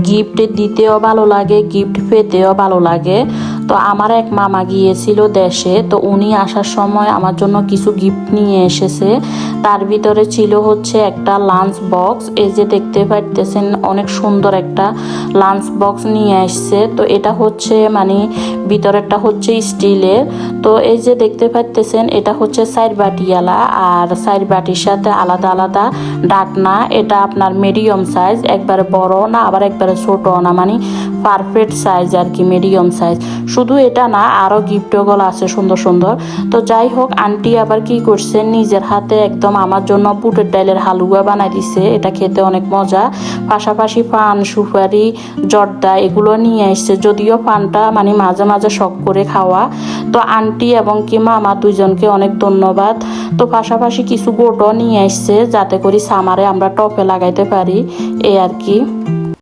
Gift দিতেও ভালো লাগে, গিফট পেতেও ভালো লাগে। তো আমার এক মামা গিয়েছিল দেশে, তো উনি আসার সময় আমার জন্য কিছু গিফট নিয়ে এসেছে। তার ভিতরে ছিল হচ্ছে একটা লাঞ্চ বক্স। এই যে দেখতে পাইতেছেন অনেক সুন্দর একটা লাঞ্চ বক্স নিয়ে আসছে। তো এটা হচ্ছে মানে ভিতরেরটা হচ্ছে স্টিলের। তো এই যে দেখতে পাইতেছেন এটা হচ্ছে সাইড বাটিওয়ালা, আর সাইড বাটির সাথে আলাদা আলাদা ঢাকনা। এটা আপনার মিডিয়াম সাইজ, একবারে বড় না আবার একবারে ছোট না, মানে পারফেক্ট সাইজ আর কি, মিডিয়াম সাইজ। শুধু এটা না, আরও গিফটগুলো আছে সুন্দর সুন্দর। তো যাই হোক, আন্টি আবার কি করছে, নিজের হাতে একদম আমার জন্য বুটের ডালের হালুয়া বানাই দিছে। এটা খেতে অনেক মজা। পাশাপাশি পান, সুপারি, জর্দা এগুলো নিয়ে এসছে। যদিও পানটা মানে মাঝে মাঝে শখ করে খাওয়া। তো আন্টি এবং কি মামা দুইজনকে অনেক ধন্যবাদ। তো পাশাপাশি কিছু গোটও নিয়ে এসছে যাতে করে সামারে আমরা টপে লাগাইতে পারি, এই আর কি।